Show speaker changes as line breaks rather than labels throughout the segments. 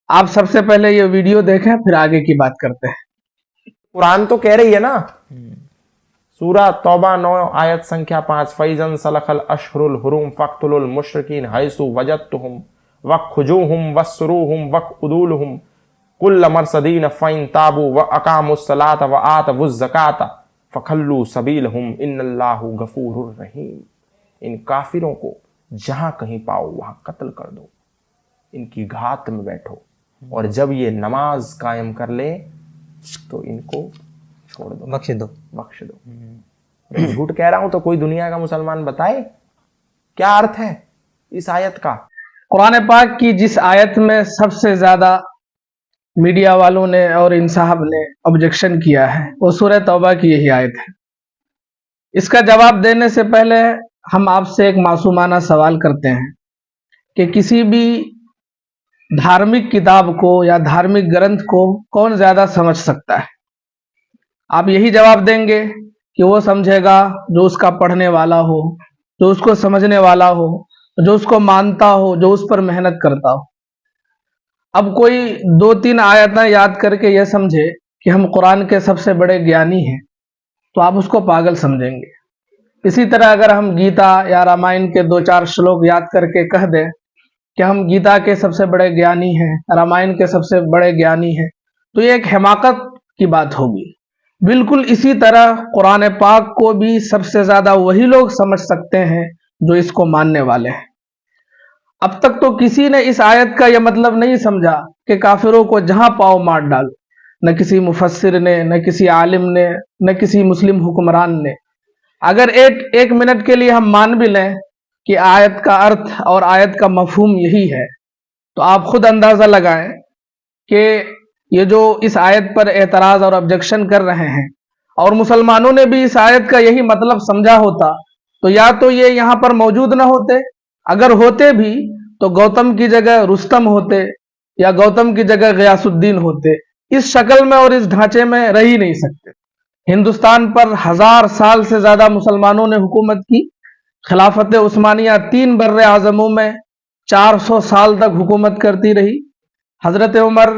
आप सबसे पहले ये वीडियो देखें, फिर आगे की बात करते हैं।
कुरान तो कह रही है ना, सूरा तौबा 9 आयत संख्या 5, फैजन सलखल अशहुरुल हुरुम फक्तुलुल मुशरिकीन हैसु वजदतुहुम वखुजूहुम वस्रुहुम वखउदुलहुम कुल्ल मरसदीन फइन ताबू व अकामुस्सलात व आतवुज़ ज़कात फखल्लू सबीलहुम इन्नल्लाहु गफूरुर रहीम। इन काफिरों को जहां कहीं पाओ वहां कत्ल कर दो, इनकी घात में बैठो, और जब ये नमाज कायम कर ले तो इनको छोड़ दो,
बख्श दो।
मैं झूठ कह रहा हूं तो कोई दुनिया का मुसलमान बताए क्या अर्थ है इस आयत का।
कुरान पाक की जिस आयत में सबसे ज्यादा मीडिया वालों ने और इन साहब ने ऑब्जेक्शन किया है वो सूरह तौबा की यही आयत है। इसका जवाब देने से पहले हम आपसे एक मासूमाना सवाल करते हैं कि किसी भी धार्मिक किताब को या धार्मिक ग्रंथ को कौन ज्यादा समझ सकता है? आप यही जवाब देंगे कि वो समझेगा जो उसका पढ़ने वाला हो, जो उसको समझने वाला हो, जो उसको मानता हो, जो उस पर मेहनत करता हो। अब कोई 2-3 आयतें याद करके यह समझे कि हम कुरान के सबसे बड़े ज्ञानी हैं तो आप उसको पागल समझेंगे। इसी तरह अगर हम गीता या रामायण के 2-4 श्लोक याद करके कह दें कि हम गीता के सबसे बड़े ज्ञानी हैं, रामायण के सबसे बड़े ज्ञानी हैं, तो ये एक हिमाकत की बात होगी। बिल्कुल इसी तरह कुरान पाक को भी सबसे ज्यादा वही लोग समझ सकते हैं जो इसको मानने वाले हैं। अब तक तो किसी ने इस आयत का यह मतलब नहीं समझा कि काफिरों को जहां पाओ मार डालो, न किसी मुफस्सिर ने, न किसी आलिम ने, न किसी मुस्लिम हुक्मरान ने। अगर एक मिनट के लिए हम मान भी लें कि आयत का अर्थ और आयत का मफहूम यही है, तो आप खुद अंदाजा लगाएं कि ये जो इस आयत पर एतराज और ऑब्जेक्शन कर रहे हैं और मुसलमानों ने भी इस आयत का यही मतलब समझा होता तो या तो ये यहाँ पर मौजूद न होते, अगर होते भी तो गौतम की जगह रुस्तम होते या गौतम की जगह गयासुद्दीन होते। इस शक्ल में और इस ढांचे में रह ही नहीं सकते। हिंदुस्तान पर 1000 साल से ज्यादा मुसलमानों ने हुकूमत की। खिलाफत उस्मानिया 3 बर्रे आजमों में 400 साल तक हुकूमत करती रही। हजरत उमर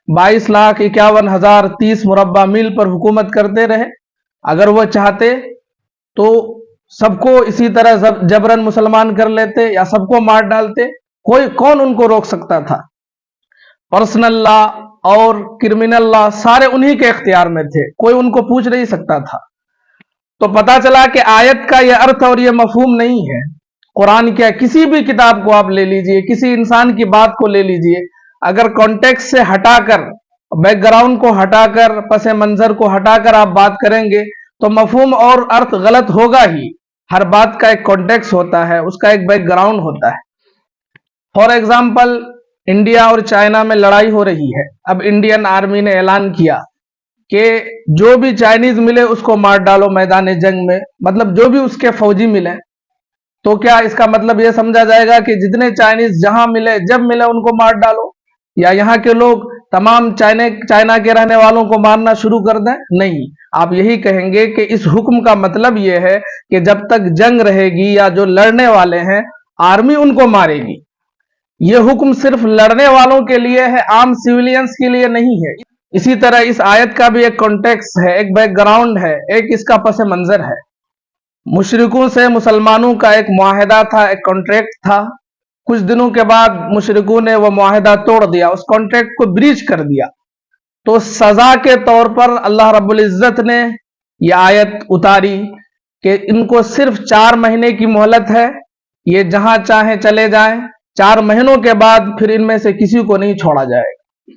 22,51,030 मुरब्बा मील पर हुकूमत करते रहे। अगर वो चाहते तो सबको इसी तरह जबरन मुसलमान कर लेते या सबको मार डालते, कौन उनको रोक सकता था? पर्सनल लॉ और क्रिमिनल लॉ सारे उन्हीं के इख्तियार में थे, कोई उनको पूछ नहीं सकता था। तो पता चला कि आयत का यह अर्थ और यह मफहूम नहीं है। कुरान क्या, किसी भी किताब को आप ले लीजिए, किसी इंसान की बात को ले लीजिए, अगर कॉन्टेक्स्ट से हटाकर, बैकग्राउंड को हटाकर, पसे मंजर को हटाकर आप बात करेंगे तो मफहूम और अर्थ गलत होगा ही। हर बात का एक कॉन्टेक्स्ट होता है, उसका एक बैकग्राउंड होता है। फॉर एग्जाम्पल, इंडिया और चाइना में लड़ाई हो रही है। अब इंडियन आर्मी ने ऐलान किया कि जो भी चाइनीज मिले उसको मार डालो मैदान जंग में, मतलब जो भी उसके फौजी मिले। तो क्या इसका मतलब यह समझा जाएगा कि जितने चाइनीज जहां मिले, जब मिले उनको मार डालो, या यहाँ के लोग तमाम चाइना के रहने वालों को मारना शुरू कर दें? नहीं, आप यही कहेंगे कि इस हुक्म का मतलब यह है कि जब तक जंग रहेगी या जो लड़ने वाले हैं आर्मी उनको मारेगी। यह हुक्म सिर्फ लड़ने वालों के लिए है, आम सिविलियंस के लिए नहीं है। इसी तरह इस आयत का भी एक कॉन्टेक्स्ट है, एक बैकग्राउंड है, एक इसका पस मंजर है। मुशरिकों से मुसलमानों का एक मुआहदा था, एक कॉन्ट्रैक्ट था। कुछ दिनों के बाद मुशरिकों ने वो मुआहदा तोड़ दिया, उस कॉन्ट्रैक्ट को ब्रीच कर दिया। तो सजा के तौर पर अल्लाह रब्बुल इज्जत ने यह आयत उतारी कि इनको सिर्फ 4 महीने की मोहलत है, ये जहां चाहे चले जाएं, 4 महीनों के बाद फिर इनमें से किसी को नहीं छोड़ा जाएगा।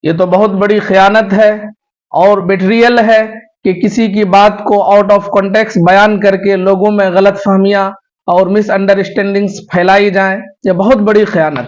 ये तो बहुत बड़ी खयानत है और बेट्रियल है कि किसी की बात को आउट ऑफ कॉन्टेक्स्ट बयान करके लोगों में गलत फहमियां और मिसअंडरस्टैंडिंग्स फैलाई जाएं। ये बहुत बड़ी खयानत।